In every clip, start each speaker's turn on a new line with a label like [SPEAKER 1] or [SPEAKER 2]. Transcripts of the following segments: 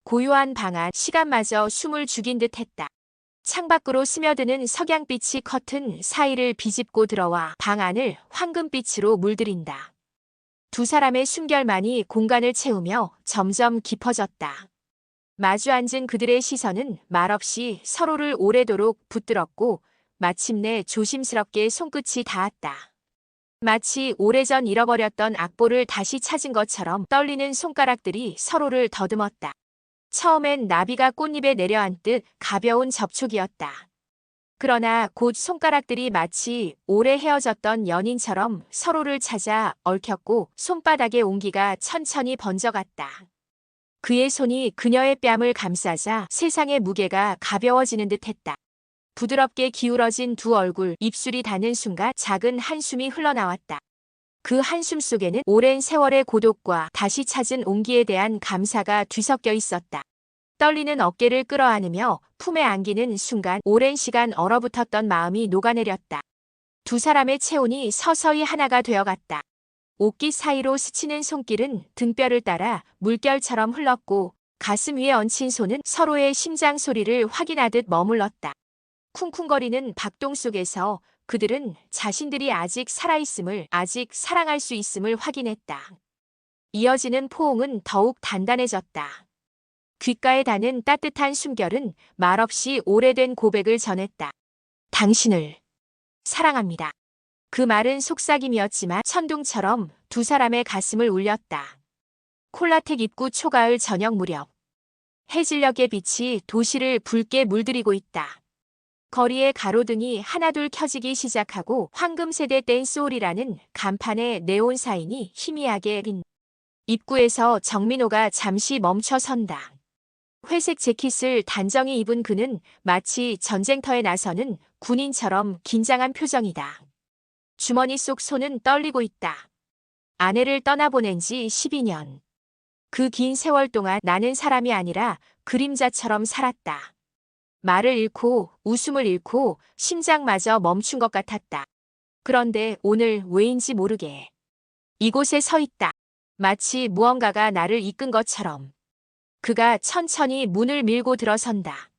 [SPEAKER 1] 고요한 방 안 시간마저 숨을 죽인 듯 했다. 창밖으로 스며드는 석양빛이 커튼 사이를 비집고 들어와 방 안을 황금빛으로 물들인다. 두 사람의 숨결만이 공간을 채우며 점점 깊어졌다. 마주 앉은 그들의 시선은 말없이 서로를 오래도록 붙들었고 마침내 조심스럽게 손끝이 닿았다. 마치 오래전 잃어버렸던 악보를 다시 찾은 것처럼 떨리는 손가락들이 서로를 더듬었다. 처음엔 나비가 꽃잎에 내려앉듯 가벼운 접촉이었다. 그러나 곧 손가락들이 마치 오래 헤어졌던 연인처럼 서로를 찾아 얽혔고 손바닥의 온기가 천천히 번져갔다. 그의 손이 그녀의 뺨을 감싸자 세상의 무게가 가벼워지는 듯했다. 부드럽게 기울어진 두 얼굴, 입술이 닿는 순간 작은 한숨이 흘러나왔다. 그 한숨 속에는 오랜 세월의 고독과 다시 찾은 온기에 대한 감사가 뒤섞여 있었다. 떨리는 어깨를 끌어안으며 품에 안기는 순간 오랜 시간 얼어붙었던 마음이 녹아내렸다. 두 사람의 체온이 서서히 하나가 되어갔다. 옷깃 사이로 스치는 손길은 등뼈를 따라 물결처럼 흘렀고 가슴 위에 얹힌 손은 서로의 심장 소리를 확인하듯 머물렀다. 쿵쿵거리는 박동 속에서 그들은 자신들이 아직 살아있음을, 아직 사랑할 수 있음을 확인했다. 이어지는 포옹은 더욱 단단해졌다. 귓가에 닿는 따뜻한 숨결은 말없이 오래된 고백을 전했다. 당신을 사랑합니다. 그 말은 속삭임이었지만 천둥처럼 두 사람의 가슴을 울렸다. 콜라텍 입구 초가을 저녁 무렵. 해질녘의 빛이 도시를 붉게 물들이고 있다. 거리의 가로등이 하나둘 켜지기 시작하고 황금세대 댄스홀이라는 간판에 네온 사인이 희미하게 빈. 입구에서 정민호가 잠시 멈춰 선다. 회색 재킷을 단정히 입은 그는 마치 전쟁터에 나서는 군인처럼 긴장한 표정이다. 주머니 속 손은 떨리고 있다. 아내를 떠나보낸 지 12년. 그 긴 세월 동안 나는 사람이 아니라 그림자처럼 살았다. 말을 잃고 웃음을 잃고 심장마저 멈춘 것 같았다. 그런데 오늘 왜인지 모르게 이곳에 서 있다. 마치 무언가가 나를 이끈 것처럼. 그가 천천히 문을 밀고 들어선다.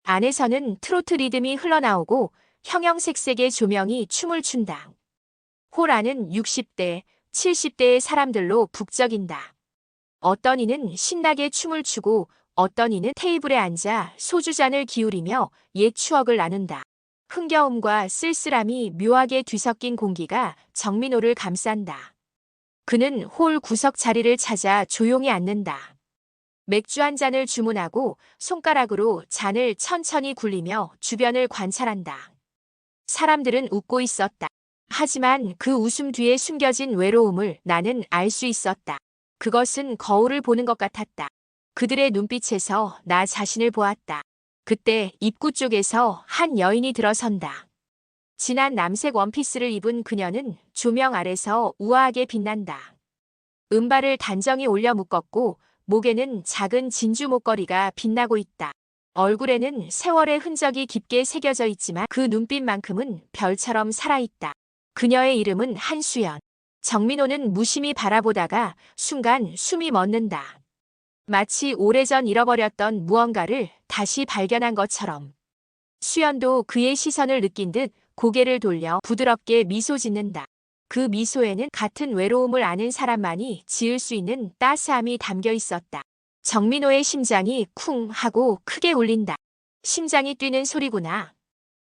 [SPEAKER 1] 안에서는 트로트 리듬이 흘러나오고 형형색색의 조명이 춤을 춘다. 홀 안은 60대, 70대의 사람들로 북적인다. 어떤 이는 신나게 춤을 추고 어떤 이는 테이블에 앉아 소주잔을 기울이며 옛 추억을 나눈다. 흥겨움과 쓸쓸함이 묘하게 뒤섞인 공기가 정민호를 감싼다. 그는 홀 구석 자리를 찾아 조용히 앉는다. 맥주 한 잔을 주문하고 손가락으로 잔을 천천히 굴리며 주변을 관찰한다. 사람들은 웃고 있었다. 하지만 그 웃음 뒤에 숨겨진 외로움을 나는 알 수 있었다. 그것은 거울을 보는 것 같았다. 그들의 눈빛에서 나 자신을 보았다. 그때 입구 쪽에서 한 여인이 들어선다. 진한 남색 원피스를 입은 그녀는 조명 아래서 우아하게 빛난다. 은발을 단정히 올려 묶었고 목에는 작은 진주 목걸이가 빛나고 있다. 얼굴에는 세월의 흔적이 깊게 새겨져 있지만 그 눈빛만큼은 별처럼 살아있다. 그녀의 이름은 한수연. 정민호는 무심히 바라보다가 순간 숨이 멎는다. 마치 오래전 잃어버렸던 무언가를 다시 발견한 것처럼. 수연도 그의 시선을 느낀 듯 고개를 돌려 부드럽게 미소 짓는다. 그 미소에는 같은 외로움을 아는 사람만이 지을 수 있는 따스함이 담겨 있었다. 정민호의 심장이 쿵 하고 크게 울린다. 심장이 뛰는 소리구나.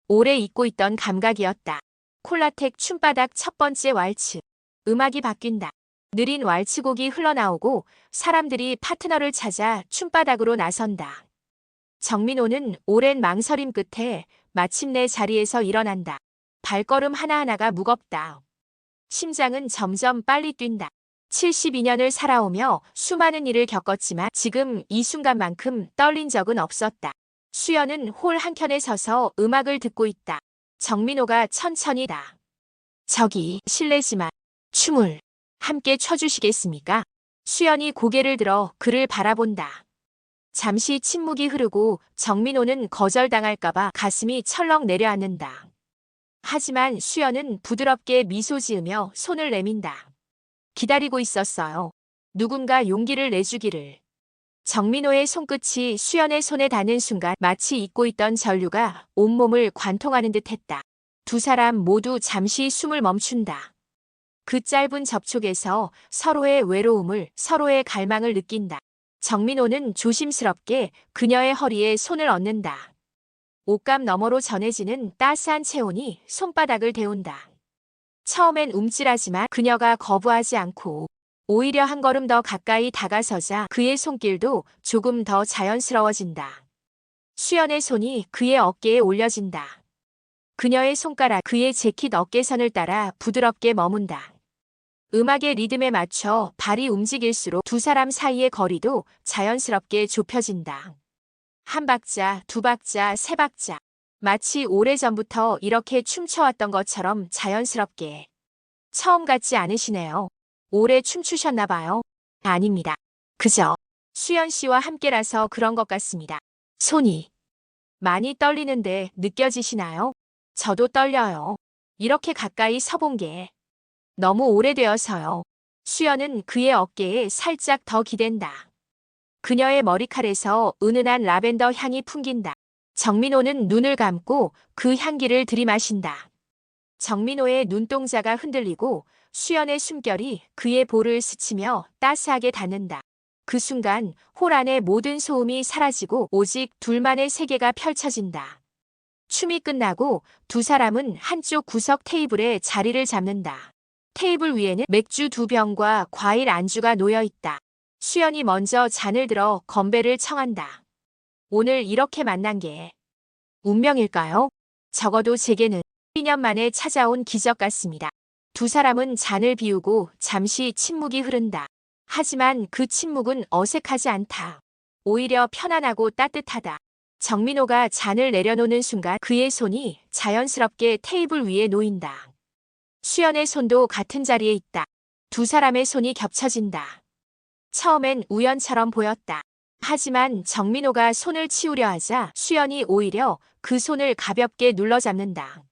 [SPEAKER 1] 오래 잊고 있던 감각이었다. 콜라텍 춤바닥 첫 번째 왈츠. 음악이 바뀐다. 느린 왈츠곡이 흘러나오고 사람들이 파트너를 찾아 춤바닥으로 나선다. 정민호는 오랜 망설임 끝에 마침내 자리에서 일어난다. 발걸음 하나하나가 무겁다. 심장은 점점 빨리 뛴다. 72년을 살아오며 수많은 일을 겪었지만 지금 이 순간만큼 떨린 적은 없었다. 수연은 홀 한켠에 서서 음악을 듣고 있다. 정민호가 천천히 다. 저기 실례지만 춤을 함께 춰주시겠습니까? 수연이 고개를 들어 그를 바라본다. 잠시 침묵이 흐르고 정민호는 거절당할까봐 가슴이 철렁 내려앉는다. 하지만 수연은 부드럽게 미소 지으며 손을 내민다. 기다리고 있었어요. 누군가 용기를 내주기를. 정민호의 손끝이 수연의 손에 닿는 순간 마치 잊고 있던 전류가 온몸을 관통하는 듯했다. 두 사람 모두 잠시 숨을 멈춘다. 그 짧은 접촉에서 서로의 외로움을, 서로의 갈망을 느낀다. 정민호는 조심스럽게 그녀의 허리에 손을 얹는다. 옷감 너머로 전해지는 따스한 체온이 손바닥을 데운다. 처음엔 움찔하지만 그녀가 거부하지 않고 오히려 한 걸음 더 가까이 다가서자 그의 손길도 조금 더 자연스러워진다. 수연의 손이 그의 어깨에 올려진다. 그녀의 손가락 그의 재킷 어깨선을 따라 부드럽게 머문다. 음악의 리듬에 맞춰 발이 움직일수록 두 사람 사이의 거리도 자연스럽게 좁혀진다. 한 박자, 두 박자, 세 박자. 마치 오래전부터 이렇게 춤춰왔던 것처럼 자연스럽게. 처음 같지 않으시네요. 오래 춤추셨나 봐요. 아닙니다. 그저 수연 씨와 함께라서 그런 것 같습니다. 손이 많이 떨리는데 느껴지시나요? 저도 떨려요. 이렇게 가까이 서본 게 너무 오래되어서요. 수연은 그의 어깨에 살짝 더 기댄다. 그녀의 머리칼에서 은은한 라벤더 향이 풍긴다. 정민호는 눈을 감고 그 향기를 들이마신다. 정민호의 눈동자가 흔들리고 수연의 숨결이 그의 볼을 스치며 따스하게 닿는다. 그 순간 홀 안의 모든 소음이 사라지고 오직 둘만의 세계가 펼쳐진다. 춤이 끝나고 두 사람은 한쪽 구석 테이블에 자리를 잡는다. 테이블 위에는 맥주 2병과 과일 안주가 놓여 있다. 수연이 먼저 잔을 들어 건배를 청한다. 오늘 이렇게 만난 게 운명일까요? 적어도 제게는 2년 만에 찾아온 기적 같습니다. 두 사람은 잔을 비우고 잠시 침묵이 흐른다. 하지만 그 침묵은 어색하지 않다. 오히려 편안하고 따뜻하다. 정민호가 잔을 내려놓는 순간 그의 손이 자연스럽게 테이블 위에 놓인다. 수연의 손도 같은 자리에 있다. 두 사람의 손이 겹쳐진다. 처음엔 우연처럼 보였다. 하지만 정민호가 손을 치우려 하자 수연이 오히려 그 손을 가볍게 눌러잡는다.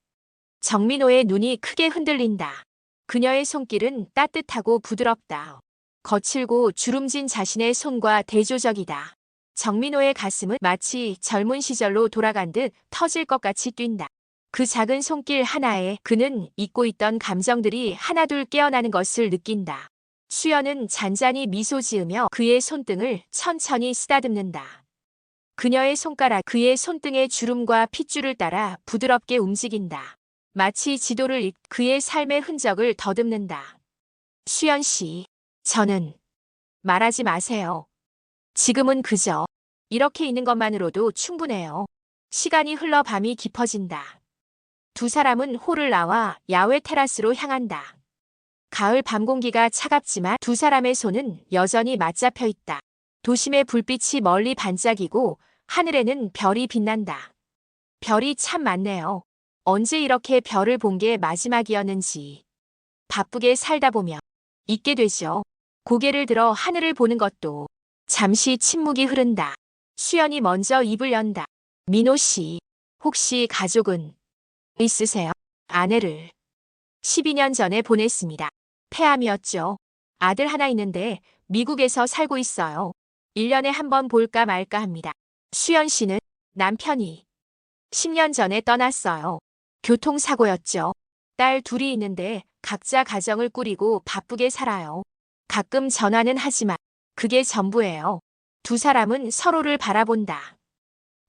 [SPEAKER 1] 정민호의 눈이 크게 흔들린다. 그녀의 손길은 따뜻하고 부드럽다. 거칠고 주름진 자신의 손과 대조적이다. 정민호의 가슴은 마치 젊은 시절로 돌아간 듯 터질 것 같이 뛴다. 그 작은 손길 하나에 그는 잊고 있던 감정들이 하나둘 깨어나는 것을 느낀다. 수연은 잔잔히 미소 지으며 그의 손등을 천천히 쓰다듬는다. 그녀의 손가락 그의 손등의 주름과 핏줄을 따라 부드럽게 움직인다. 마치 지도를 그의 삶의 흔적을 더듬는다. 수연 씨, 저는 말하지 마세요. 지금은 그저 이렇게 있는 것만으로도 충분해요. 시간이 흘러 밤이 깊어진다. 두 사람은 홀을 나와 야외 테라스로 향한다. 가을 밤 공기가 차갑지만 두 사람의 손은 여전히 맞잡혀 있다. 도심의 불빛이 멀리 반짝이고 하늘에는 별이 빛난다. 별이 참 많네요. 언제 이렇게 별을 본 게 마지막이었는지. 바쁘게 살다 보면 잊게 되죠. 고개를 들어 하늘을 보는 것도. 잠시 침묵이 흐른다. 수연이 먼저 입을 연다. 민호 씨, 혹시 가족은 있으세요? 아내를 12년 전에 보냈습니다. 폐암이었죠. 아들 하나 있는데 미국에서 살고 있어요. 1년에 한 번 볼까 말까 합니다. 수연 씨는 남편이 10년 전에 떠났어요. 교통사고였죠. 딸 둘이 있는데 각자 가정을 꾸리고 바쁘게 살아요. 가끔 전화는 하지만 그게 전부예요. 두 사람은 서로를 바라본다.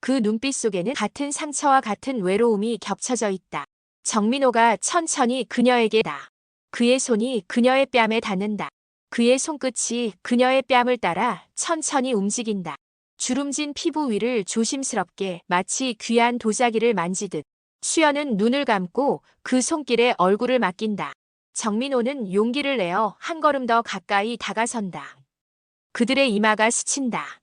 [SPEAKER 1] 그 눈빛 속에는 같은 상처와 같은 외로움이 겹쳐져 있다. 정민호가 천천히 그녀에게 다. 그의 손이 그녀의 뺨에 닿는다. 그의 손끝이 그녀의 뺨을 따라 천천히 움직인다. 주름진 피부 위를 조심스럽게 마치 귀한 도자기를 만지듯. 수연은 눈을 감고 그 손길에 얼굴을 맡긴다. 정민호는 용기를 내어 한 걸음 더 가까이 다가선다. 그들의 이마가 스친다.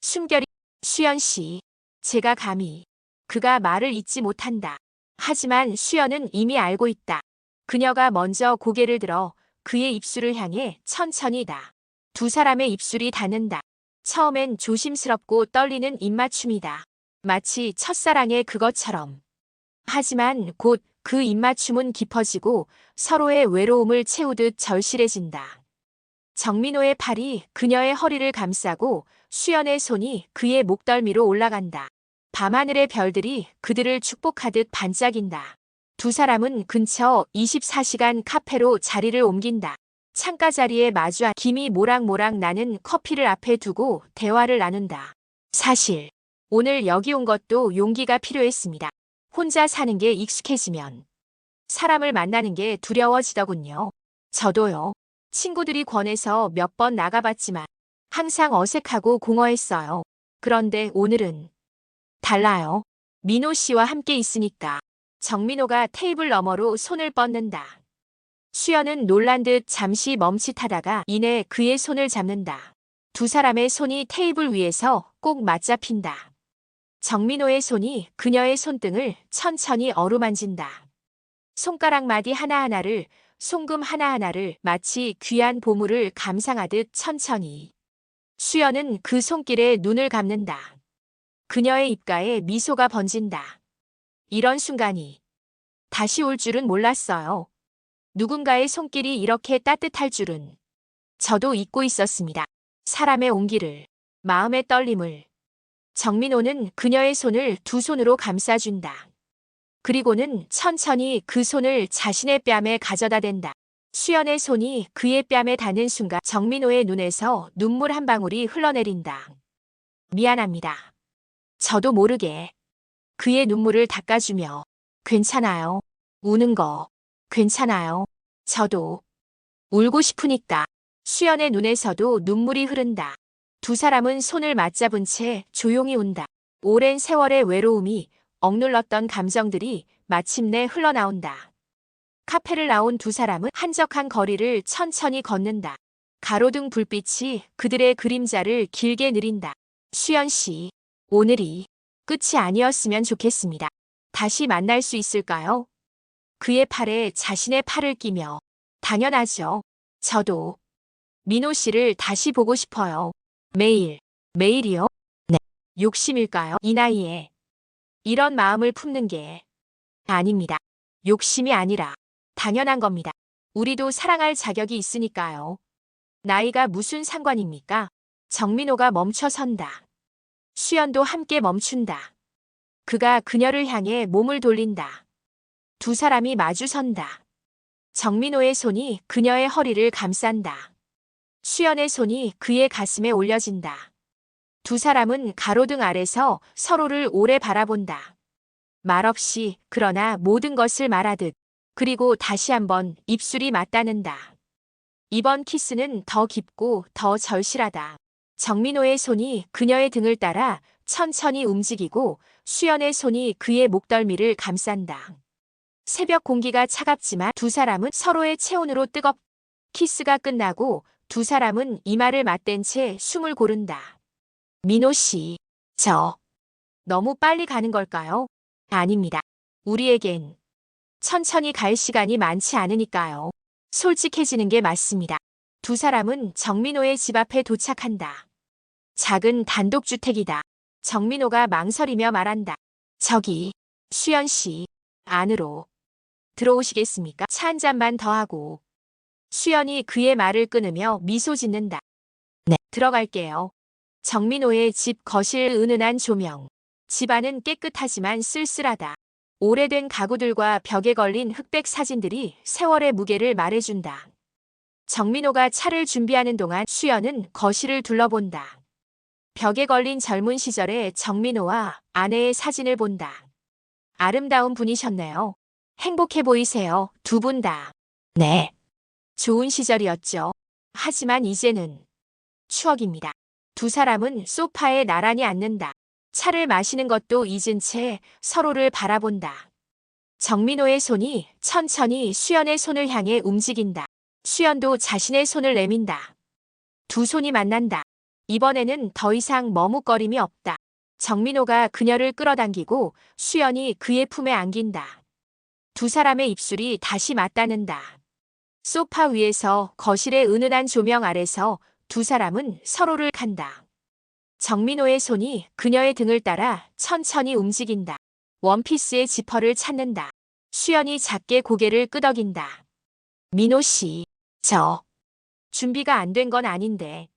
[SPEAKER 1] 숨결이 수연 씨, 제가 감히 그가 말을 잇지 못한다. 하지만 수연은 이미 알고 있다. 그녀가 먼저 고개를 들어 그의 입술을 향해 천천히 다. 두 사람의 입술이 닿는다. 처음엔 조심스럽고 떨리는 입맞춤이다. 마치 첫사랑의 그것처럼. 하지만 곧 그 입맞춤은 깊어지고 서로의 외로움을 채우듯 절실해진다. 정민호의 팔이 그녀의 허리를 감싸고 수연의 손이 그의 목덜미로 올라간다. 밤하늘의 별들이 그들을 축복하듯 반짝인다. 두 사람은 근처 24시간 카페로 자리를 옮긴다. 창가 자리에 마주한 김이 모락모락 나는 커피를 앞에 두고 대화를 나눈다. 사실 오늘 여기 온 것도 용기가 필요했습니다. 혼자 사는 게 익숙해지면 사람을 만나는 게 두려워지더군요. 저도요. 친구들이 권해서 몇 번 나가봤지만 항상 어색하고 공허했어요. 그런데 오늘은 달라요. 민호 씨와 함께 있으니까. 정민호가 테이블 너머로 손을 뻗는다. 수연은 놀란 듯 잠시 멈칫하다가 이내 그의 손을 잡는다. 두 사람의 손이 테이블 위에서 꼭 맞잡힌다. 정민호의 손이 그녀의 손등을 천천히 어루만진다. 손가락 마디 하나하나를, 송금 하나하나를 마치 귀한 보물을 감상하듯 천천히. 수연은 그 손길에 눈을 감는다. 그녀의 입가에 미소가 번진다. 이런 순간이 다시 올 줄은 몰랐어요. 누군가의 손길이 이렇게 따뜻할 줄은. 저도 잊고 있었습니다. 사람의 온기를, 마음의 떨림을. 정민호는 그녀의 손을 두 손으로 감싸준다. 그리고는 천천히 그 손을 자신의 뺨에 가져다 댄다. 수연의 손이 그의 뺨에 닿는 순간 정민호의 눈에서 눈물 한 방울이 흘러내린다. 미안합니다. 저도 모르게 그의 눈물을 닦아주며 괜찮아요. 우는 거 괜찮아요. 저도 울고 싶으니까. 수연의 눈에서도 눈물이 흐른다. 두 사람은 손을 맞잡은 채 조용히 운다. 오랜 세월의 외로움이 억눌렀던 감정들이 마침내 흘러나온다. 카페를 나온 두 사람은 한적한 거리를 천천히 걷는다. 가로등 불빛이 그들의 그림자를 길게 느린다. 수연 씨, 오늘이 끝이 아니었으면 좋겠습니다. 다시 만날 수 있을까요? 그의 팔에 자신의 팔을 끼며. 당연하죠. 저도 민호 씨를 다시 보고 싶어요. 매일, 매일이요? 네. 욕심일까요? 이 나이에 이런 마음을 품는 게. 아닙니다. 욕심이 아니라 당연한 겁니다. 우리도 사랑할 자격이 있으니까요. 나이가 무슨 상관입니까? 정민호가 멈춰선다. 수연도 함께 멈춘다. 그가 그녀를 향해 몸을 돌린다. 두 사람이 마주선다. 정민호의 손이 그녀의 허리를 감싼다. 수연의 손이 그의 가슴에 올려진다. 두 사람은 가로등 아래서 서로를 오래 바라본다. 말없이 그러나 모든 것을 말하듯. 그리고 다시 한번 입술이 맞닿는다. 이번 키스는 더 깊고 더 절실하다. 정민호의 손이 그녀의 등을 따라 천천히 움직이고 수연의 손이 그의 목덜미를 감싼다. 새벽 공기가 차갑지만 두 사람은 서로의 체온으로 뜨겁. 키스가 끝나고 두 사람은 이마를 맞댄 채 숨을 고른다. 민호 씨, 저 너무 빨리 가는 걸까요? 아닙니다. 우리에겐 천천히 갈 시간이 많지 않으니까요. 솔직해지는 게 맞습니다. 두 사람은 정민호의 집 앞에 도착한다. 작은 단독주택이다. 정민호가 망설이며 말한다. 저기, 수연 씨, 안으로 들어오시겠습니까? 차 한 잔만 더 하고. 수연이 그의 말을 끊으며 미소 짓는다. 네, 들어갈게요. 정민호의 집 거실 은은한 조명. 집안은 깨끗하지만 쓸쓸하다. 오래된 가구들과 벽에 걸린 흑백 사진들이 세월의 무게를 말해준다. 정민호가 차를 준비하는 동안 수연은 거실을 둘러본다. 벽에 걸린 젊은 시절의 정민호와 아내의 사진을 본다. 아름다운 분이셨네요. 행복해 보이세요, 두 분 다. 네. 좋은 시절이었죠. 하지만 이제는 추억입니다. 두 사람은 소파에 나란히 앉는다. 차를 마시는 것도 잊은 채 서로를 바라본다. 정민호의 손이 천천히 수연의 손을 향해 움직인다. 수연도 자신의 손을 내민다. 두 손이 만난다. 이번에는 더 이상 머뭇거림이 없다. 정민호가 그녀를 끌어당기고 수연이 그의 품에 안긴다. 두 사람의 입술이 다시 맞닿는다. 소파 위에서 거실의 은은한 조명 아래서 두 사람은 서로를 간다. 정민호의 손이 그녀의 등을 따라 천천히 움직인다. 원피스의 지퍼를 찾는다. 수연이 작게 고개를 끄덕인다. 민호 씨, 저 준비가 안 된 건 아닌데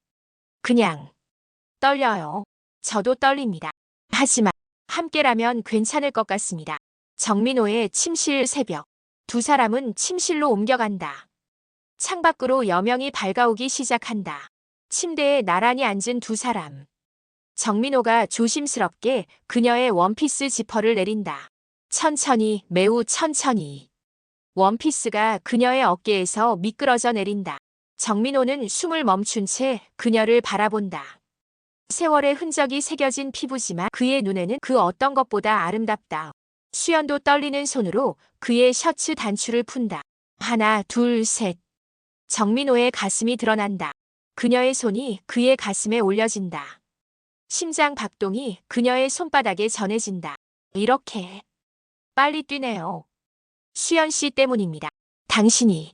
[SPEAKER 1] 그냥 떨려요. 저도 떨립니다. 하지만 함께라면 괜찮을 것 같습니다. 정민호의 침실 새벽. 두 사람은 침실로 옮겨간다. 창밖으로 여명이 밝아오기 시작한다. 침대에 나란히 앉은 두 사람. 정민호가 조심스럽게 그녀의 원피스 지퍼를 내린다. 천천히, 매우 천천히. 원피스가 그녀의 어깨에서 미끄러져 내린다. 정민호는 숨을 멈춘 채 그녀를 바라본다. 세월의 흔적이 새겨진 피부지만 그의 눈에는 그 어떤 것보다 아름답다. 수연도 떨리는 손으로 그의 셔츠 단추를 푼다. 하나, 둘, 셋. 정민호의 가슴이 드러난다. 그녀의 손이 그의 가슴에 올려진다. 심장 박동이 그녀의 손바닥에 전해진다. 이렇게 빨리 뛰네요. 수연 씨 때문입니다. 당신이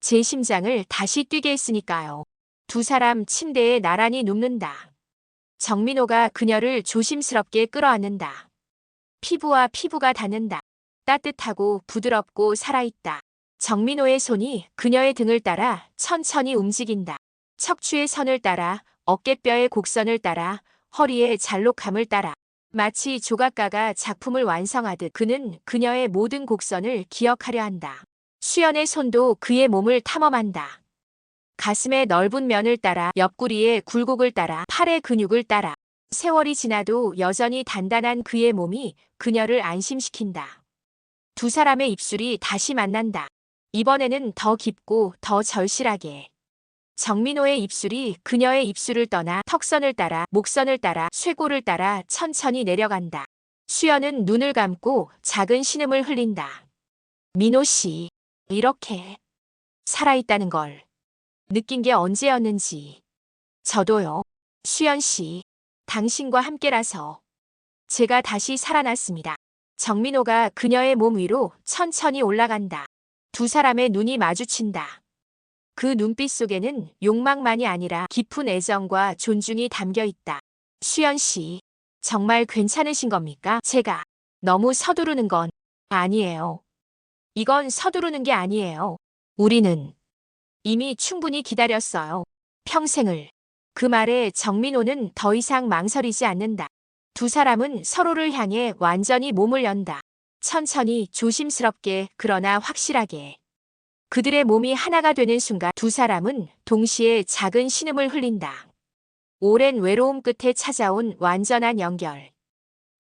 [SPEAKER 1] 제 심장을 다시 뛰게 했으니까요. 두 사람 침대에 나란히 눕는다. 정민호가 그녀를 조심스럽게 끌어안는다. 피부와 피부가 닿는다. 따뜻하고 부드럽고 살아있다. 정민호의 손이 그녀의 등을 따라 천천히 움직인다. 척추의 선을 따라, 어깨뼈의 곡선을 따라, 허리의 잘록함을 따라. 마치 조각가가 작품을 완성하듯 그는 그녀의 모든 곡선을 기억하려 한다. 수연의 손도 그의 몸을 탐험한다. 가슴의 넓은 면을 따라, 옆구리의 굴곡을 따라, 팔의 근육을 따라. 세월이 지나도 여전히 단단한 그의 몸이 그녀를 안심시킨다. 두 사람의 입술이 다시 만난다. 이번에는 더 깊고 더 절실하게. 정민호의 입술이 그녀의 입술을 떠나 턱선을 따라, 목선을 따라, 쇄골을 따라 천천히 내려간다. 수연은 눈을 감고 작은 신음을 흘린다. 민호 씨, 이렇게 살아있다는 걸 느낀 게 언제였는지. 저도요. 수연 씨, 당신과 함께라서 제가 다시 살아났습니다. 정민호가 그녀의 몸 위로 천천히 올라간다. 두 사람의 눈이 마주친다. 그 눈빛 속에는 욕망만이 아니라 깊은 애정과 존중이 담겨 있다. 수연 씨, 정말 괜찮으신 겁니까? 제가 너무 서두르는 건 아니에요. 이건 서두르는 게 아니에요. 우리는 이미 충분히 기다렸어요. 평생을. 그 말에 정민호는 더 이상 망설이지 않는다. 두 사람은 서로를 향해 완전히 몸을 연다. 천천히, 조심스럽게, 그러나 확실하게. 그들의 몸이 하나가 되는 순간 두 사람은 동시에 작은 신음을 흘린다. 오랜 외로움 끝에 찾아온 완전한 연결.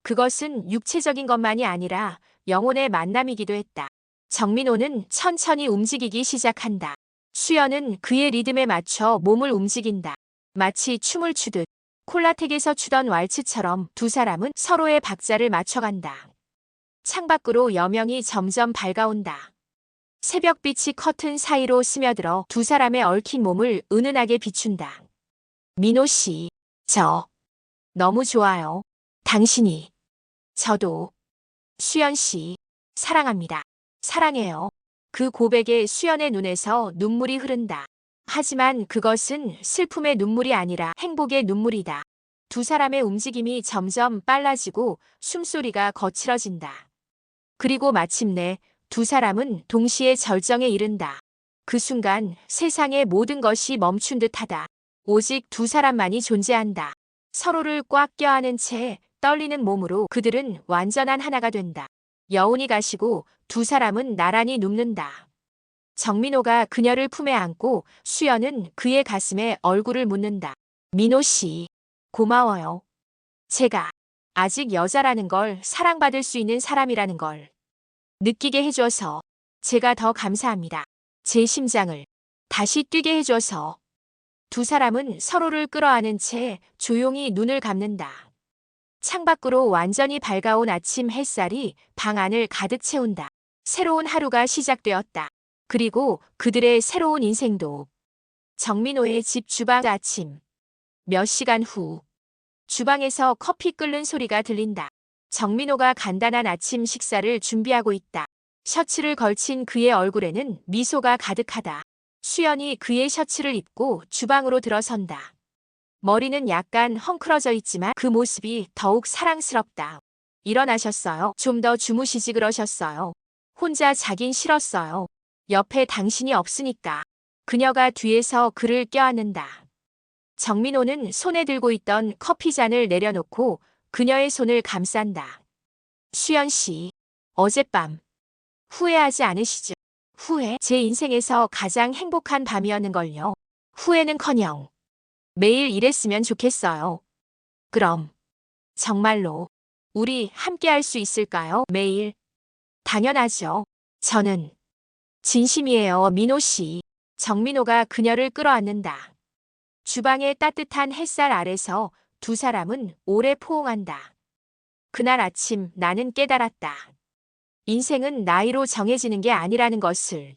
[SPEAKER 1] 그것은 육체적인 것만이 아니라 영혼의 만남이기도 했다. 정민호는 천천히 움직이기 시작한다. 수연은 그의 리듬에 맞춰 몸을 움직인다. 마치 춤을 추듯 콜라텍에서 추던 왈츠처럼 두 사람은 서로의 박자를 맞춰간다. 창밖으로 여명이 점점 밝아온다. 새벽빛이 커튼 사이로 스며들어 두 사람의 얽힌 몸을 은은하게 비춘다. 민호 씨, 저 너무 좋아요. 당신이. 저도. 수연 씨, 사랑합니다. 사랑해요. 그 고백에 수연의 눈에서 눈물이 흐른다. 하지만 그것은 슬픔의 눈물이 아니라 행복의 눈물이다. 두 사람의 움직임이 점점 빨라지고 숨소리가 거칠어진다. 그리고 마침내 두 사람은 동시에 절정에 이른다. 그 순간 세상의 모든 것이 멈춘 듯하다. 오직 두 사람만이 존재한다. 서로를 꽉 껴안은 채 떨리는 몸으로 그들은 완전한 하나가 된다. 여운이 가시고 두 사람은 나란히 눕는다. 정민호가 그녀를 품에 안고 수연은 그의 가슴에 얼굴을 묻는다. 민호 씨, 고마워요. 제가 아직 여자라는 걸, 사랑받을 수 있는 사람이라는 걸 느끼게 해줘서 제가 더 감사합니다. 제 심장을 다시 뛰게 해줘서. 두 사람은 서로를 끌어안은 채 조용히 눈을 감는다. 창밖으로 완전히 밝아온 아침 햇살이 방 안을 가득 채운다. 새로운 하루가 시작되었다. 그리고 그들의 새로운 인생도. 정민호의 집 주방 아침. 몇 시간 후. 주방에서 커피 끓는 소리가 들린다. 정민호가 간단한 아침 식사를 준비하고 있다. 셔츠를 걸친 그의 얼굴에는 미소가 가득하다. 수연이 그의 셔츠를 입고 주방으로 들어선다. 머리는 약간 헝클어져 있지만 그 모습이 더욱 사랑스럽다. 일어나셨어요? 좀 더 주무시지 그러셨어요. 혼자 자긴 싫었어요. 옆에 당신이 없으니까. 그녀가 뒤에서 그를 껴안는다. 정민호는 손에 들고 있던 커피잔을 내려놓고 그녀의 손을 감싼다. 수연 씨, 어젯밤 후회하지 않으시죠? 후회? 제 인생에서 가장 행복한 밤이었는걸요. 후회는커녕 매일 이랬으면 좋겠어요. 그럼 정말로 우리 함께 할 수 있을까요? 매일? 당연하죠. 저는 진심이에요, 민호 씨. 정민호가 그녀를 끌어안는다. 주방의 따뜻한 햇살 아래서 두 사람은 오래 포옹한다. 그날 아침 나는 깨달았다. 인생은 나이로 정해지는 게 아니라는 것을.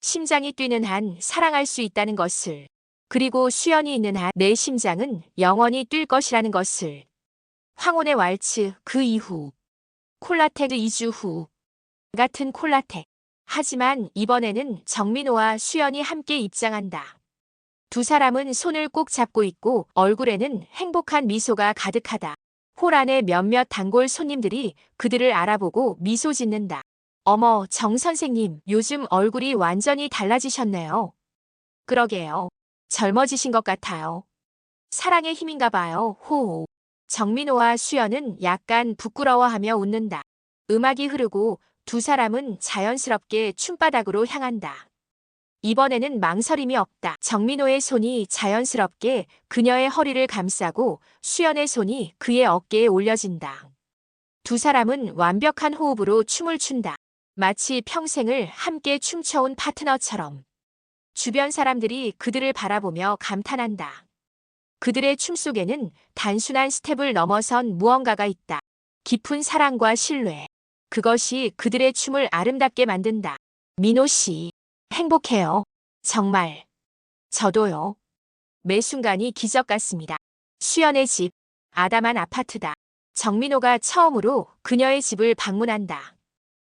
[SPEAKER 1] 심장이 뛰는 한 사랑할 수 있다는 것을. 그리고 수연이 있는 한 내 심장은 영원히 뛸 것이라는 것을. 황혼의 왈츠 그 이후. 콜라텍 2주 후. 같은 콜라텍. 하지만 이번에는 정민호와 수연이 함께 입장한다. 두 사람은 손을 꼭 잡고 있고 얼굴에는 행복한 미소가 가득하다. 홀 안에 몇몇 단골 손님들이 그들을 알아보고 미소 짓는다. 어머, 정 선생님, 요즘 얼굴이 완전히 달라지셨네요. 그러게요. 젊어지신 것 같아요. 사랑의 힘인가 봐요. 호호. 정민호와 수연은 약간 부끄러워하며 웃는다. 음악이 흐르고 두 사람은 자연스럽게 춤바닥으로 향한다. 이번에는 망설임이 없다. 정민호의 손이 자연스럽게 그녀의 허리를 감싸고 수연의 손이 그의 어깨에 올려진다. 두 사람은 완벽한 호흡으로 춤을 춘다. 마치 평생을 함께 춤춰온 파트너처럼. 주변 사람들이 그들을 바라보며 감탄한다. 그들의 춤 속에는 단순한 스텝을 넘어선 무언가가 있다. 깊은 사랑과 신뢰. 그것이 그들의 춤을 아름답게 만든다. 민호 씨, 행복해요. 정말. 저도요. 매 순간이 기적 같습니다. 수연의 집, 아담한 아파트다. 정민호가 처음으로 그녀의 집을 방문한다.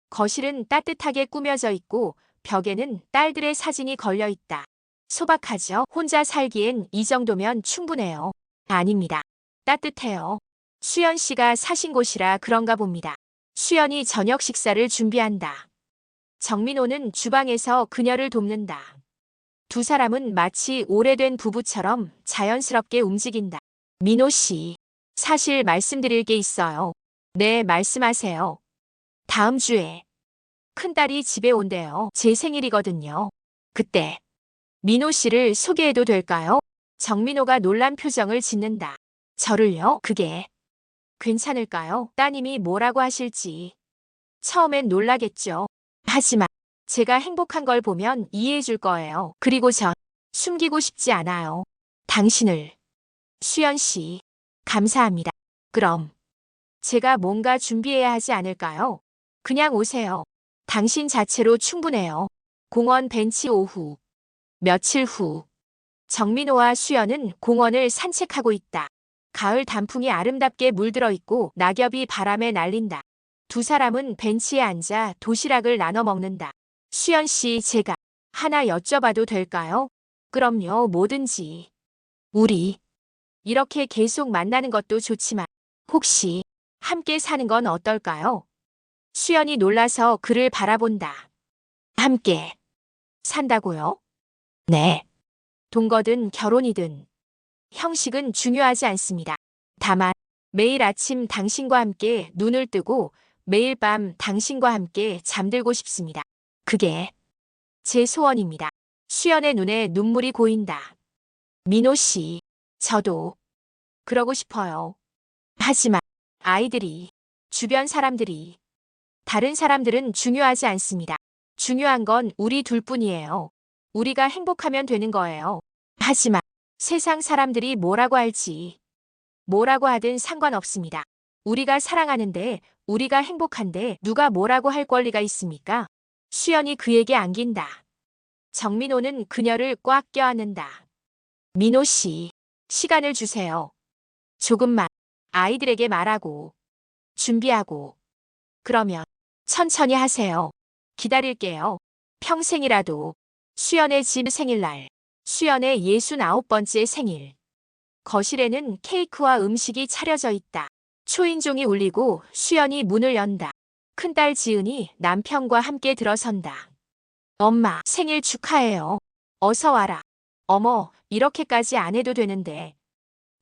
[SPEAKER 1] 거실은 따뜻하게 꾸며져 있고 벽에는 딸들의 사진이 걸려 있다. 소박하죠? 혼자 살기엔 이 정도면 충분해요. 아닙니다. 따뜻해요. 수연 씨가 사신 곳이라 그런가 봅니다. 수연이 저녁 식사를 준비한다. 정민호는 주방에서 그녀를 돕는다. 두 사람은 마치 오래된 부부처럼 자연스럽게 움직인다. 민호 씨, 사실 말씀드릴 게 있어요. 네, 말씀하세요. 다음 주에 큰딸이 집에 온대요. 제 생일이거든요. 그때 민호 씨를 소개해도 될까요? 정민호가 놀란 표정을 짓는다. 저를요? 그게 괜찮을까요? 따님이 뭐라고 하실지. 처음엔 놀라겠죠. 하지만 제가 행복한 걸 보면 이해해 줄 거예요. 그리고 전 숨기고 싶지 않아요. 당신을. 수연 씨, 감사합니다. 그럼 제가 뭔가 준비해야 하지 않을까요? 그냥 오세요. 당신 자체로 충분해요. 공원 벤치 오후. 며칠 후. 정민호와 수연은 공원을 산책하고 있다. 가을 단풍이 아름답게 물들어 있고 낙엽이 바람에 날린다. 두 사람은 벤치에 앉아 도시락을 나눠 먹는다. 수연 씨, 제가 하나 여쭤봐도 될까요? 그럼요, 뭐든지. 우리 이렇게 계속 만나는 것도 좋지만 혹시 함께 사는 건 어떨까요? 수연이 놀라서 그를 바라본다. 함께 산다고요? 네. 동거든 결혼이든 형식은 중요하지 않습니다. 다만 매일 아침 당신과 함께 눈을 뜨고 매일 밤 당신과 함께 잠들고 싶습니다. 그게 제 소원입니다. 수연의 눈에 눈물이 고인다. 민호 씨, 저도 그러고 싶어요. 하지만 아이들이, 주변 사람들이, 다른 사람들은 중요하지 않습니다. 중요한 건 우리 둘뿐이에요. 우리가 행복하면 되는 거예요. 하지만 세상 사람들이 뭐라고 할지, 뭐라고 하든 상관없습니다. 우리가 사랑하는데, 우리가 행복한데 누가 뭐라고 할 권리가 있습니까? 수연이 그에게 안긴다. 정민호는 그녀를 꽉 껴안는다. 민호 씨, 시간을 주세요. 조금만 아이들에게 말하고, 준비하고. 그러면 천천히 하세요. 기다릴게요. 평생이라도. 수연의 집 생일날. 수연의 69번째 생일. 거실에는 케이크와 음식이 차려져 있다. 초인종이 울리고 수연이 문을 연다. 큰딸 지은이 남편과 함께 들어선다. 엄마, 생일 축하해요. 어서 와라. 어머, 이렇게까지 안 해도 되는데.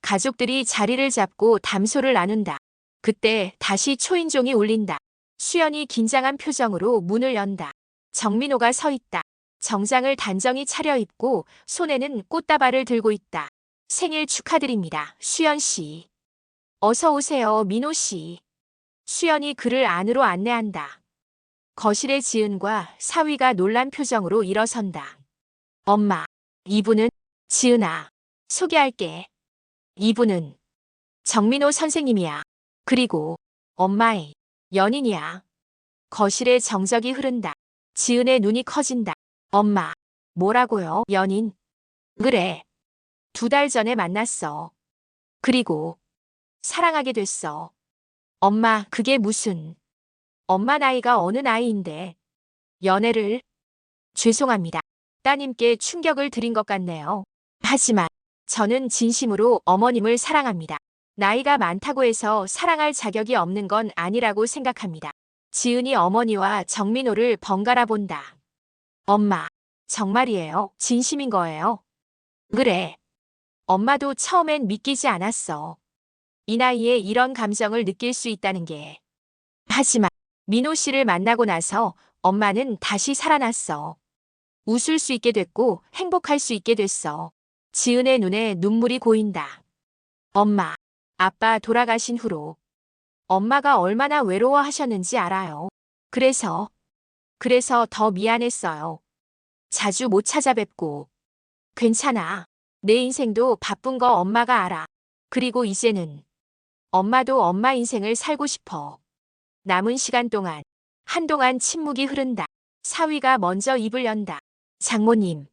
[SPEAKER 1] 가족들이 자리를 잡고 담소를 나눈다. 그때 다시 초인종이 울린다. 수연이 긴장한 표정으로 문을 연다. 정민호가 서 있다. 정장을 단정히 차려입고 손에는 꽃다발을 들고 있다. 생일 축하드립니다, 수연 씨. 어서 오세요, 민호 씨. 수연이 그를 안으로 안내한다. 거실에 지은과 사위가 놀란 표정으로 일어선다. 엄마, 이분은 지은아. 소개할게. 이분은 정민호 선생님이야. 그리고 엄마의 연인이야. 거실에 정적이 흐른다. 지은의 눈이 커진다. 엄마, 뭐라고요? 연인? 그래. 2달 전에 만났어. 그리고 사랑하게 됐어. 엄마, 그게 무슨. 엄마 나이가 어느 나이인데. 연애를. 죄송합니다. 따님께 충격을 드린 것 같네요. 하지만 저는 진심으로 어머님을 사랑합니다. 나이가 많다고 해서 사랑할 자격이 없는 건 아니라고 생각합니다. 지은이 어머니와 정민호를 번갈아 본다. 엄마, 정말이에요? 진심인 거예요? 그래. 엄마도 처음엔 믿기지 않았어. 이 나이에 이런 감정을 느낄 수 있다는 게. 하지만 민호 씨를 만나고 나서 엄마는 다시 살아났어. 웃을 수 있게 됐고 행복할 수 있게 됐어. 지은의 눈에 눈물이 고인다. 엄마, 아빠 돌아가신 후로 엄마가 얼마나 외로워하셨는지 알아요. 그래서 더 미안했어요. 자주 못 찾아뵙고. 괜찮아. 내 인생도 바쁜 거 엄마가 알아. 그리고 이제는 엄마도 엄마 인생을 살고 싶어. 남은 시간 동안 한동안 침묵이 흐른다. 사위가 먼저 입을 연다. 장모님,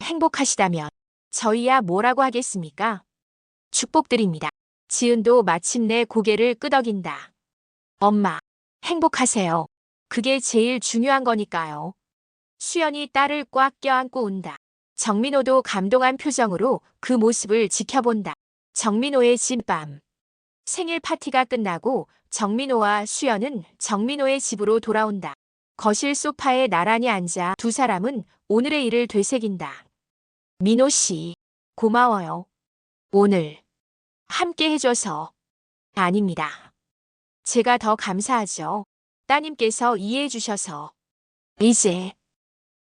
[SPEAKER 1] 행복하시다면 저희야 뭐라고 하겠습니까? 축복드립니다. 지은도 마침내 고개를 끄덕인다. 엄마, 행복하세요. 그게 제일 중요한 거니까요. 수연이 딸을 꽉 껴안고 운다. 정민호도 감동한 표정으로 그 모습을 지켜본다. 정민호의 집밤. 생일 파티가 끝나고 정민호와 수연은 정민호의 집으로 돌아온다. 거실 소파에 나란히 앉아 두 사람은 오늘의 일을 되새긴다. 민호 씨, 고마워요. 오늘 함께 해줘서. 아닙니다. 제가 더 감사하죠. 따님께서 이해해 주셔서. 이제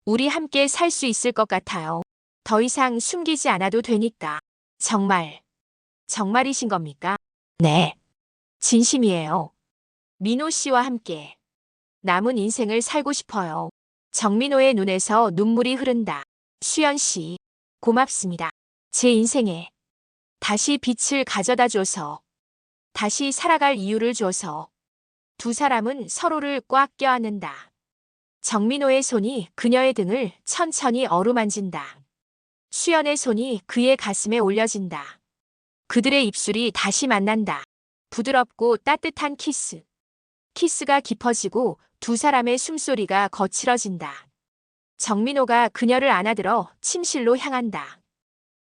[SPEAKER 1] 우리 함께 살 수 있을 것 같아요. 더 이상 숨기지 않아도 되니까. 정말이신 겁니까? 네. 진심이에요. 민호 씨와 함께 남은 인생을 살고 싶어요. 정민호의 눈에서 눈물이 흐른다. 수연 씨, 고맙습니다. 제 인생에 다시 빛을 가져다 줘서, 다시 살아갈 이유를 줘서. 두 사람은 서로를 꽉 껴안는다. 정민호의 손이 그녀의 등을 천천히 어루만진다. 수연의 손이 그의 가슴에 올려진다. 그들의 입술이 다시 만난다. 부드럽고 따뜻한 키스. 키스가 깊어지고 두 사람의 숨소리가 거칠어진다. 정민호가 그녀를 안아들어 침실로 향한다.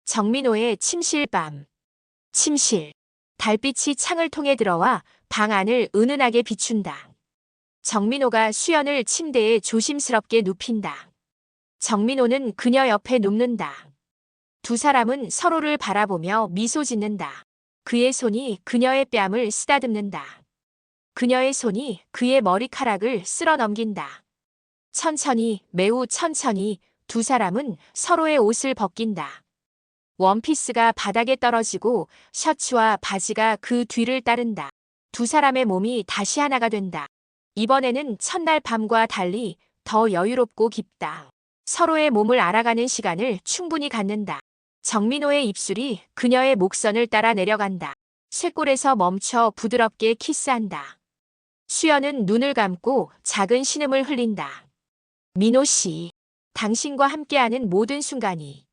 [SPEAKER 1] 정민호의 침실밤. 침실. 달빛이 창을 통해 들어와 방 안을 은은하게 비춘다. 정민호가 수연을 침대에 조심스럽게 눕힌다. 정민호는 그녀 옆에 눕는다. 두 사람은 서로를 바라보며 미소 짓는다. 그의 손이 그녀의 뺨을 쓰다듬는다. 그녀의 손이 그의 머리카락을 쓸어 넘긴다. 천천히, 매우 천천히 두 사람은 서로의 옷을 벗긴다. 원피스가 바닥에 떨어지고 셔츠와 바지가 그 뒤를 따른다. 두 사람의 몸이 다시 하나가 된다. 이번에는 첫날 밤과 달리 더 여유롭고 깊다. 서로의 몸을 알아가는 시간을 충분히 갖는다. 정민호의 입술이 그녀의 목선을 따라 내려간다. 쇄골에서 멈춰 부드럽게 키스한다. 수연은 눈을 감고 작은 신음을 흘린다. 민호 씨, 당신과 함께하는 모든 순간이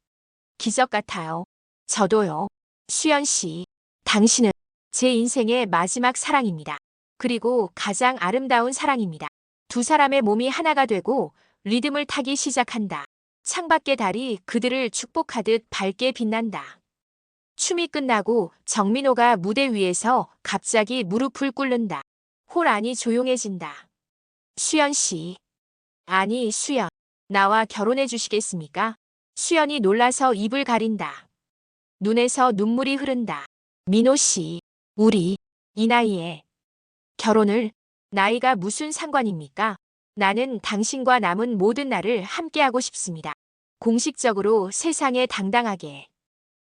[SPEAKER 1] 기적 같아요. 저도요. 수연 씨, 당신은 제 인생의 마지막 사랑입니다. 그리고 가장 아름다운 사랑입니다. 두 사람의 몸이 하나가 되고 리듬을 타기 시작한다. 창밖의 달이 그들을 축복하듯 밝게 빛난다. 춤이 끝나고 정민호가 무대 위에서 갑자기 무릎을 꿇는다. 홀 안이 조용해진다. 수연 씨. 아니, 수연. 나와 결혼해 주시겠습니까? 수연이 놀라서 입을 가린다. 눈에서 눈물이 흐른다. 민호 씨, 우리 이 나이에 결혼을 나이가 무슨 상관입니까? 나는 당신과 남은 모든 날을 함께하고 싶습니다. 공식적으로 세상에 당당하게.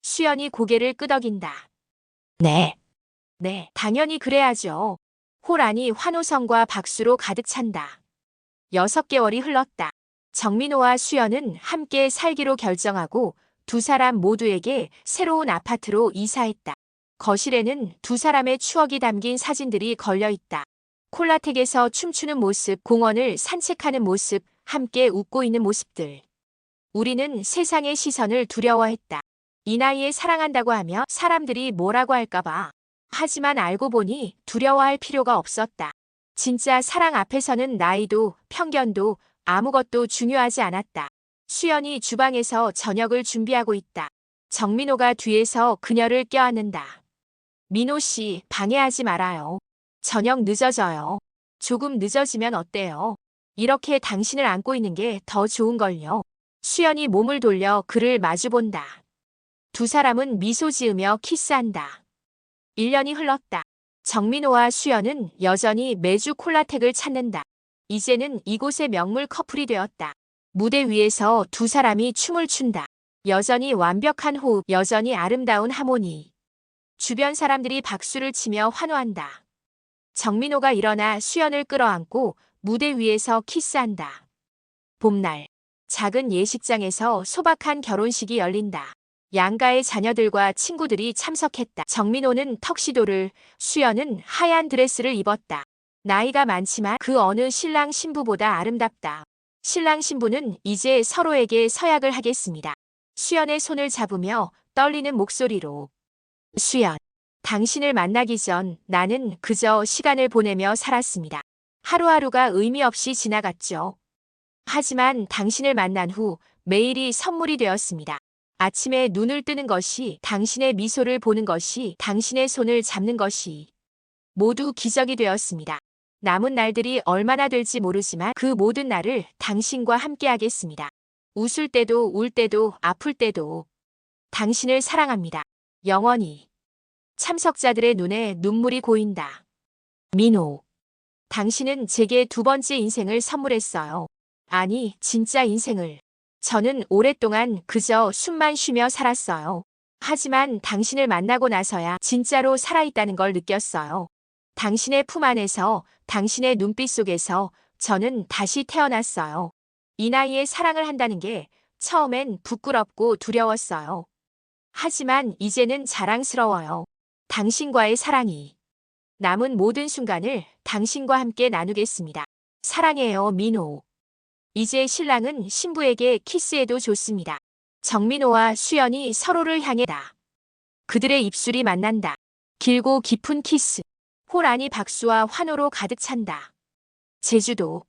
[SPEAKER 1] 수연이 고개를 끄덕인다. 네. 네, 당연히 그래야죠. 홀 안이 환호성과 박수로 가득 찬다. 6개월이 흘렀다. 정민호와 수연은 함께 살기로 결정하고 두 사람 모두에게 새로운 아파트로 이사했다. 거실에는 두 사람의 추억이 담긴 사진들이 걸려 있다. 콜라텍에서 춤추는 모습, 공원을 산책하는 모습, 함께 웃고 있는 모습들. 우리는 세상의 시선을 두려워했다. 이 나이에 사랑한다고 하며 사람들이 뭐라고 할까봐. 하지만 알고 보니 두려워할 필요가 없었다. 진짜 사랑 앞에서는 나이도 편견도 아무것도 중요하지 않았다. 수연이 주방에서 저녁을 준비하고 있다. 정민호가 뒤에서 그녀를 껴안는다. 민호 씨, 방해하지 말아요. 저녁 늦어져요. 조금 늦어지면 어때요? 이렇게 당신을 안고 있는 게 더 좋은걸요. 수연이 몸을 돌려 그를 마주본다. 두 사람은 미소 지으며 키스한다. 1년이 흘렀다. 정민호와 수연은 여전히 매주 콜라텍을 찾는다. 이제는 이곳의 명물 커플이 되었다. 무대 위에서 두 사람이 춤을 춘다. 여전히 완벽한 호흡, 여전히 아름다운 하모니. 주변 사람들이 박수를 치며 환호한다. 정민호가 일어나 수연을 끌어안고 무대 위에서 키스한다. 봄날, 작은 예식장에서 소박한 결혼식이 열린다. 양가의 자녀들과 친구들이 참석했다. 정민호는 턱시도를, 수연은 하얀 드레스를 입었다. 나이가 많지만 그 어느 신랑 신부보다 아름답다. 신랑 신부는 이제 서로에게 서약을 하겠습니다. 수연의 손을 잡으며 떨리는 목소리로. 수연, 당신을 만나기 전 나는 그저 시간을 보내며 살았습니다. 하루하루가 의미 없이 지나갔죠. 하지만 당신을 만난 후 매일이 선물이 되었습니다. 아침에 눈을 뜨는 것이, 당신의 미소를 보는 것이, 당신의 손을 잡는 것이 모두 기적이 되었습니다. 남은 날들이 얼마나 될지 모르지만 그 모든 날을 당신과 함께하겠습니다. 웃을 때도 울 때도 아플 때도 당신을 사랑합니다. 영원히. 참석자들의 눈에 눈물이 고인다. 민호, 당신은 제게 두 번째 인생을 선물했어요. 아니, 진짜 인생을. 저는 오랫동안 그저 숨만 쉬며 살았어요. 하지만 당신을 만나고 나서야 진짜로 살아있다는 걸 느꼈어요. 당신의 품 안에서, 당신의 눈빛 속에서 저는 다시 태어났어요. 이 나이에 사랑을 한다는 게 처음엔 부끄럽고 두려웠어요. 하지만 이제는 자랑스러워요. 당신과의 사랑이. 남은 모든 순간을 당신과 함께 나누겠습니다. 사랑해요, 민호. 이제 신랑은 신부에게 키스해도 좋습니다. 정민호와 수연이 서로를 향해다. 그들의 입술이 만난다. 길고 깊은 키스. 홀 안이 박수와 환호로 가득 찬다. 제주도.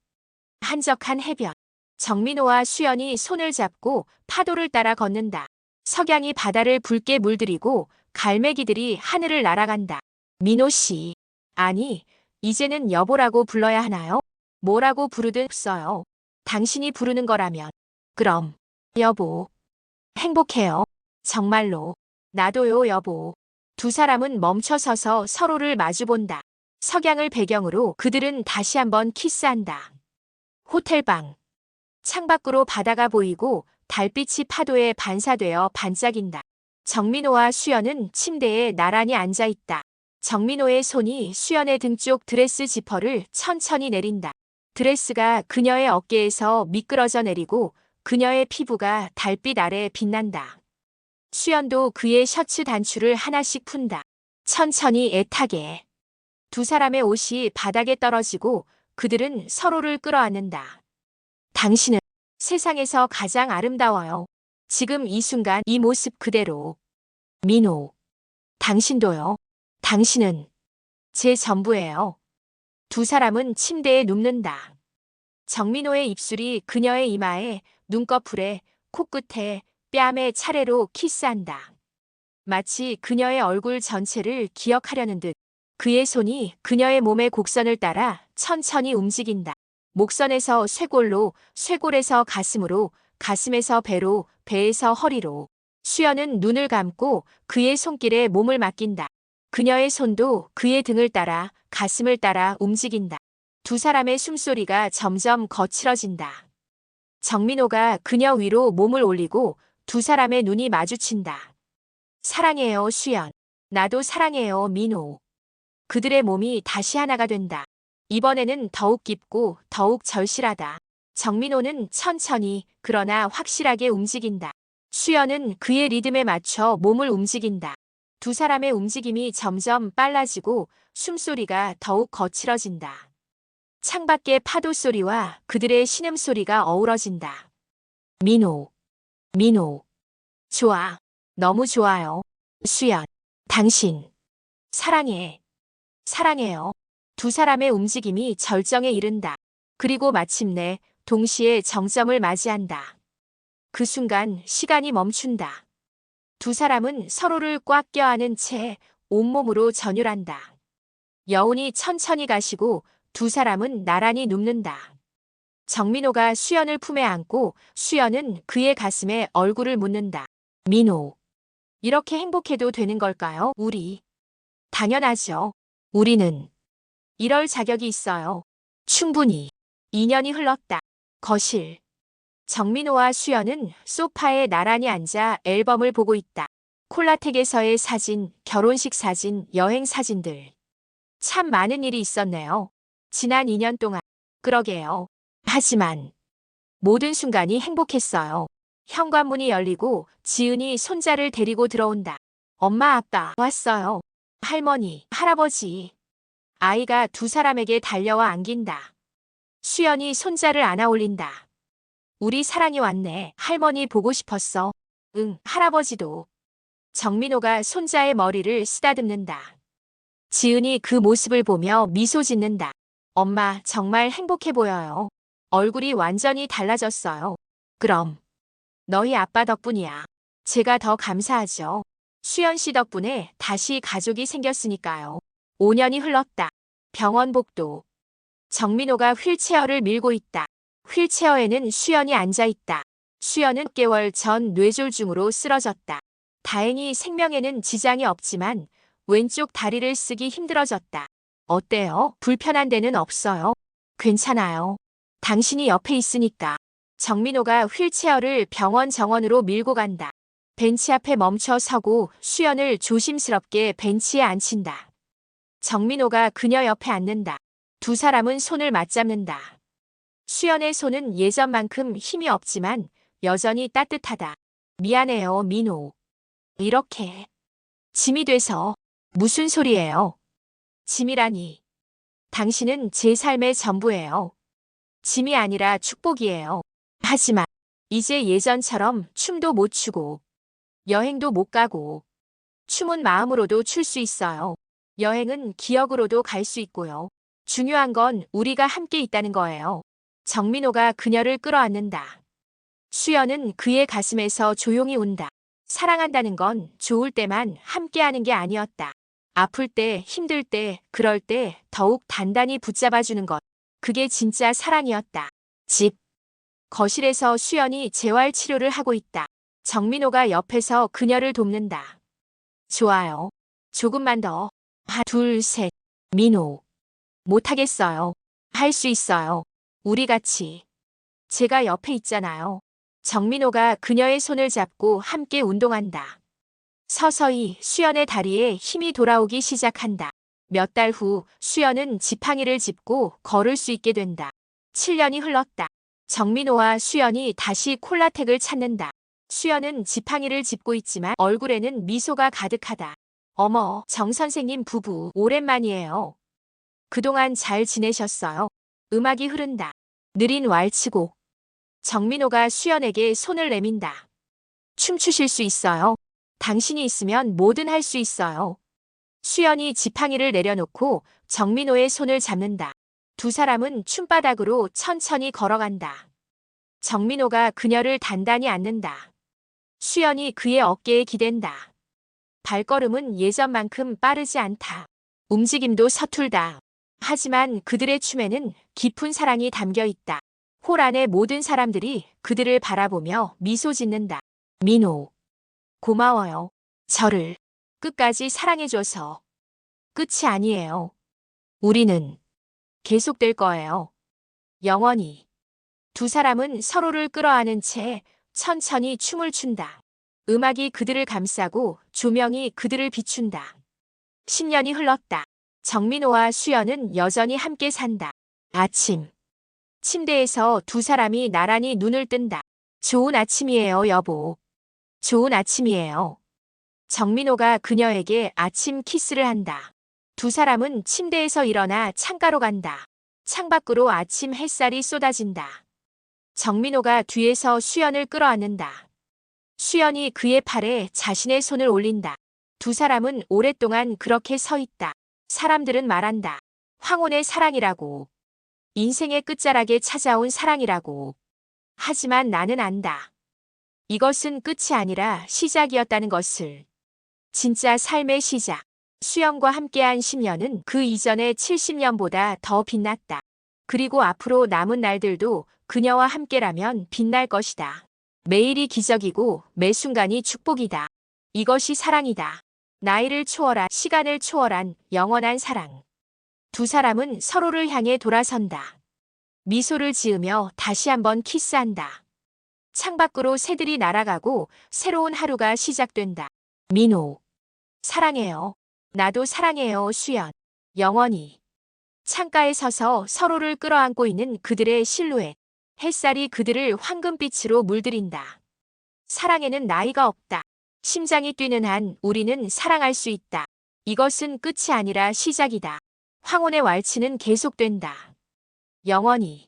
[SPEAKER 1] 한적한 해변. 정민호와 수연이 손을 잡고 파도를 따라 걷는다. 석양이 바다를 붉게 물들이고 갈매기들이 하늘을 날아간다. 민호 씨. 아니, 이제는 여보라고 불러야 하나요? 뭐라고 부르든 없어요. 당신이 부르는 거라면. 그럼, 여보. 행복해요. 정말로. 나도요, 여보. 두 사람은 멈춰서서 서로를 마주본다. 석양을 배경으로 그들은 다시 한번 키스한다. 호텔방. 창밖으로 바다가 보이고 달빛이 파도에 반사되어 반짝인다. 정민호와 수연은 침대에 나란히 앉아있다. 정민호의 손이 수연의 등 쪽 드레스 지퍼를 천천히 내린다. 드레스가 그녀의 어깨에서 미끄러져 내리고 그녀의 피부가 달빛 아래 빛난다. 수연도 그의 셔츠 단추를 하나씩 푼다. 천천히 애타게. 두 사람의 옷이 바닥에 떨어지고 그들은 서로를 끌어안는다. 당신은 세상에서 가장 아름다워요. 지금 이 순간 이 모습 그대로. 민호. 당신도요. 당신은 제 전부예요. 두 사람은 침대에 눕는다. 정민호의 입술이 그녀의 이마에, 눈꺼풀에, 코끝에, 뺨에 차례로 키스한다. 마치 그녀의 얼굴 전체를 기억하려는 듯 그의 손이 그녀의 몸의 곡선을 따라 천천히 움직인다. 목선에서 쇄골로, 쇄골에서 가슴으로, 가슴에서 배로, 배에서 허리로. 수연은 눈을 감고 그의 손길에 몸을 맡긴다. 그녀의 손도 그의 등을 따라 가슴을 따라 움직인다. 두 사람의 숨소리가 점점 거칠어진다. 정민호가 그녀 위로 몸을 올리고 두 사람의 눈이 마주친다. 사랑해요, 수연. 나도 사랑해요, 민호. 그들의 몸이 다시 하나가 된다. 이번에는 더욱 깊고 더욱 절실하다. 정민호는 천천히 그러나 확실하게 움직인다. 수연은 그의 리듬에 맞춰 몸을 움직인다. 두 사람의 움직임이 점점 빨라지고 숨소리가 더욱 거칠어진다. 창밖의 파도 소리와 그들의 신음소리가 어우러진다. 민호, 민호. 좋아. 너무 좋아요. 수연, 당신. 사랑해. 사랑해요. 두 사람의 움직임이 절정에 이른다. 그리고 마침내 동시에 정점을 맞이한다. 그 순간 시간이 멈춘다. 두 사람은 서로를 꽉 껴안은 채 온몸으로 전율한다. 여운이 천천히 가시고 두 사람은 나란히 눕는다. 정민호가 수연을 품에 안고 수연은 그의 가슴에 얼굴을 묻는다. 민호, 이렇게 행복해도 되는 걸까요? 우리. 당연하죠. 우리는 이럴 자격이 있어요. 충분히. 2년이 흘렀다. 거실. 정민호와 수연은 소파에 나란히 앉아 앨범을 보고 있다. 콜라텍에서의 사진, 결혼식 사진, 여행 사진들. 참 많은 일이 있었네요. 지난 2년 동안. 그러게요. 하지만 모든 순간이 행복했어요. 현관문이 열리고 지은이 손자를 데리고 들어온다. 엄마, 아빠 왔어요. 할머니, 할아버지. 아이가 두 사람에게 달려와 안긴다. 수연이 손자를 안아 올린다. 우리 사랑이 왔네. 할머니 보고 싶었어. 응, 할아버지도. 정민호가 손자의 머리를 쓰다듬는다. 지은이 그 모습을 보며 미소 짓는다. 엄마, 정말 행복해 보여요. 얼굴이 완전히 달라졌어요. 그럼 너희 아빠 덕분이야. 제가 더 감사하죠. 수연 씨 덕분에 다시 가족이 생겼으니까요. 5년이 흘렀다. 병원 복도. 정민호가 휠체어를 밀고 있다. 휠체어에는 수연이 앉아 있다. 수연은 6개월 전 뇌졸중으로 쓰러졌다. 다행히 생명에는 지장이 없지만 왼쪽 다리를 쓰기 힘들어졌다. 어때요? 불편한 데는 없어요? 괜찮아요. 당신이 옆에 있으니까. 정민호가 휠체어를 병원 정원으로 밀고 간다. 벤치 앞에 멈춰 서고 수연을 조심스럽게 벤치에 앉힌다. 정민호가 그녀 옆에 앉는다. 두 사람은 손을 맞잡는다. 수연의 손은 예전만큼 힘이 없지만 여전히 따뜻하다. 미안해요, 민호. 이렇게 짐이 돼서. 무슨 소리예요? 짐이라니. 당신은 제 삶의 전부예요. 짐이 아니라 축복이에요. 하지만 이제 예전처럼 춤도 못 추고 여행도 못 가고 춤은 마음으로도 출 수 있어요. 여행은 기억으로도 갈 수 있고요. 중요한 건 우리가 함께 있다는 거예요. 정민호가 그녀를 끌어안는다. 수연은 그의 가슴에서 조용히 운다. 사랑한다는 건 좋을 때만 함께하는 게 아니었다. 아플 때, 힘들 때, 그럴 때 더욱 단단히 붙잡아주는 것. 그게 진짜 사랑이었다. 집. 거실에서 수연이 재활 치료를 하고 있다. 정민호가 옆에서 그녀를 돕는다. 좋아요. 조금만 더. 하나, 둘, 셋. 민호. 못하겠어요. 할 수 있어요. 우리 같이. 제가 옆에 있잖아요. 정민호가 그녀의 손을 잡고 함께 운동한다. 서서히 수연의 다리에 힘이 돌아오기 시작한다. 몇 달 후 수연은 지팡이를 짚고 걸을 수 있게 된다. 7년이 흘렀다. 정민호와 수연이 다시 콜라텍을 찾는다. 수연은 지팡이를 짚고 있지만 얼굴에는 미소가 가득하다. 어머, 정 선생님 부부 오랜만이에요. 그동안 잘 지내셨어요? 음악이 흐른다. 느린 왈츠곡. 정민호가 수연에게 손을 내민다. 춤추실 수 있어요? 당신이 있으면 뭐든 할 수 있어요. 수연이 지팡이를 내려놓고 정민호의 손을 잡는다. 두 사람은 춤바닥으로 천천히 걸어간다. 정민호가 그녀를 단단히 안는다. 수연이 그의 어깨에 기댄다. 발걸음은 예전만큼 빠르지 않다. 움직임도 서툴다. 하지만 그들의 춤에는 깊은 사랑이 담겨 있다. 홀 안의 모든 사람들이 그들을 바라보며 미소 짓는다. 민호, 고마워요. 저를 끝까지 사랑해줘서. 끝이 아니에요. 우리는 계속될 거예요. 영원히. 두 사람은 서로를 끌어안은 채 천천히 춤을 춘다. 음악이 그들을 감싸고 조명이 그들을 비춘다. 10년이 흘렀다. 정민호와 수연은 여전히 함께 산다. 아침. 침대에서 두 사람이 나란히 눈을 뜬다. 좋은 아침이에요, 여보. 좋은 아침이에요. 정민호가 그녀에게 아침 키스를 한다. 두 사람은 침대에서 일어나 창가로 간다. 창밖으로 아침 햇살이 쏟아진다. 정민호가 뒤에서 수연을 끌어안는다. 수연이 그의 팔에 자신의 손을 올린다. 두 사람은 오랫동안 그렇게 서 있다. 사람들은 말한다. 황혼의 사랑이라고. 인생의 끝자락에 찾아온 사랑이라고. 하지만 나는 안다. 이것은 끝이 아니라 시작이었다는 것을. 진짜 삶의 시작. 수연과 함께한 10년은 그 이전의 70년보다 더 빛났다. 그리고 앞으로 남은 날들도 그녀와 함께라면 빛날 것이다. 매일이 기적이고 매 순간이 축복이다. 이것이 사랑이다. 나이를 초월한, 시간을 초월한 영원한 사랑. 두 사람은 서로를 향해 돌아선다. 미소를 지으며 다시 한번 키스한다. 창밖으로 새들이 날아가고 새로운 하루가 시작된다. 민호. 사랑해요. 나도 사랑해요, 수연. 영원히. 창가에 서서 서로를 끌어안고 있는 그들의 실루엣. 햇살이 그들을 황금빛으로 물들인다. 사랑에는 나이가 없다. 심장이 뛰는 한 우리는 사랑할 수 있다. 이것은 끝이 아니라 시작이다. 황혼의 왈츠는 계속된다. 영원히.